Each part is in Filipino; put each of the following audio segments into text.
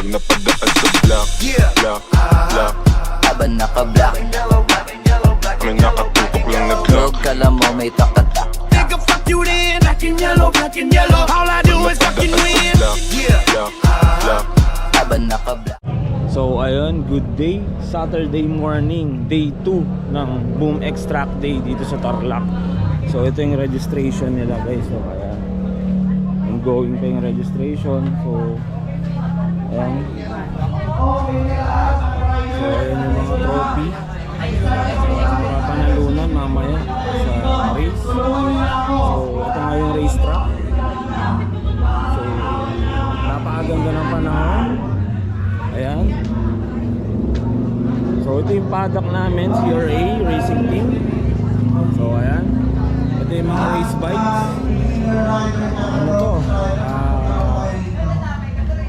pag napadaan sa block. Block, block. Habang naka-black, May nakatutok lang na huwag Glock. ka lang mo may takatak. Nigga, fuck you then, black and yellow, black and yellow. All I do is fucking win. Block, block, block. Habang naka-black. So ayun, good day. Saturday morning, day 2 ng Boom Extract Day dito sa Tarlac. So ito yung registration nila guys. So kaya ongoing pa yung registration. So ayan. So ayan yung mga trophy. Mga panalunan mamaya sa race. So ito nga yung race track. So napakaganda ng panahon. Ayan. So ito yung paddock namin, CRA Racing Team. So ayan. Ito yung mga race bikes. Ano to?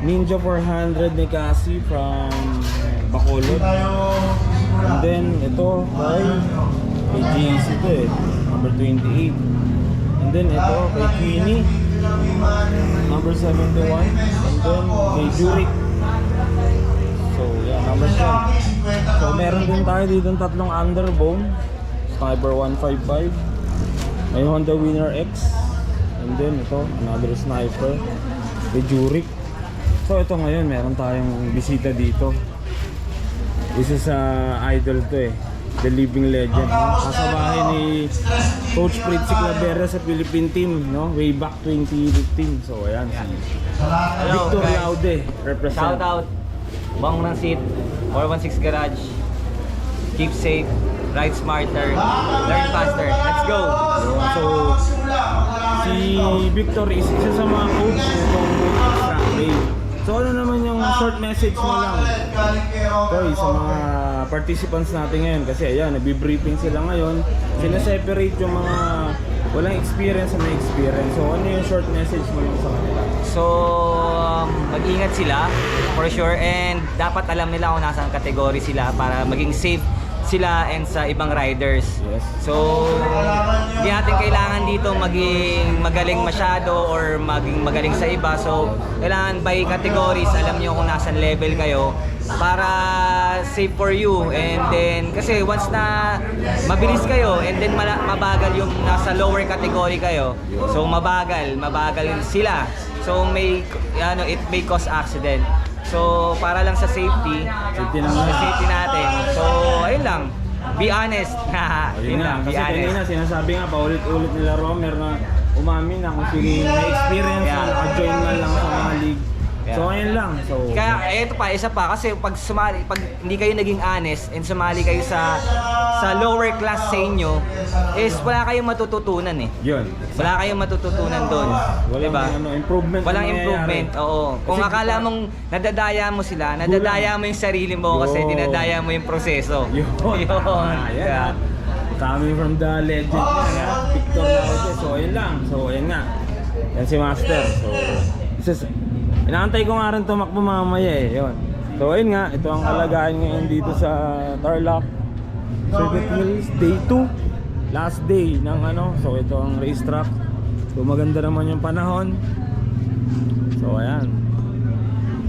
Ninja 400 ni Cassie from Bacolod. And then ito kay GC to eh, number 28. And then ito kay Queenie, number 71. And then kay Juric. So yeah, number 10. So meron din tayo dito ng tatlong underbone. Sniper 155. May Honda Winner X. And then ito, another sniper. May Juric. So ito ngayon, meron tayong bisita dito. Isa sa idol to eh, the living legend, no? Nasa bahay ni Coach Fritzy Clavera sa Philippine team, no? Way back 2015. So ayan, si Victor guys. Laude represent. Shout out, Bang ng Seat, 416 Garage. Keep safe, ride smarter, learn faster. Let's go! So si Victor is isa sa mga coach nitong Extract Day. So ano naman yung short message mo lang Toy, sa mga participants natin ngayon? Kasi ayan, nagbi-briefing sila ngayon. Sina-separate yung mga walang experience na may experience. So ano yung short message mo lang sa kanila? So, mag-ingat sila, for sure. And dapat alam nila kung nasang category sila para maging safe sila and sa ibang riders. Yes. So, hindi natin kailangan dito maging magaling masyado or maging magaling sa iba. So, kailangan by categories, alam niyo kung nasan level kayo para safe for you. And then, kasi once na mabilis kayo and then mabagal yung nasa lower category kayo, so mabagal sila. So, it may cause accident. So, para lang sa safety, safety natin. So, ayun lang. Be honest. Ayun nga, Be kasi honest. kanina sinasabi nga paulit-ulit nila Romer na umamin na kung sino yung may experience na naka-join man lang sa mga league. So ayun lang. So Kaya ito pa, isa pa kasi pag hindi kayo naging honest and sumali kayo sa lower class sa inyo, is wala kayong matututunan eh. yun. Wala kayong matututunan doon. Walang Diba? improvement. Walang na mangyayari. improvement. Oo. Kung Kasi akala mong nadadaya mo sila, nadadaya mo yung sarili mo kasi Yo. dinadaya mo yung proseso. Yun. Kaya, Coming from the legend niya, Victor Laude. So ayun lang. So ayun nga. Yan si Master. So inaantay ko nga rin tumakbo mamaya eh. Yun. So ayun nga, ito ang kalagayan ngayon dito sa Tarlac Circuit Mills Day 2. Last day ng ano. So ito ang racetrack. So maganda naman yung panahon. So ayan.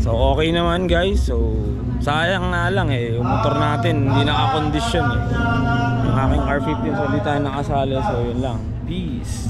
So okay naman guys. So sayang nga lang eh, yung motor natin hindi naka-condition eh. Yung aking R15 so hindi tayo nakasali. So yun lang. Peace.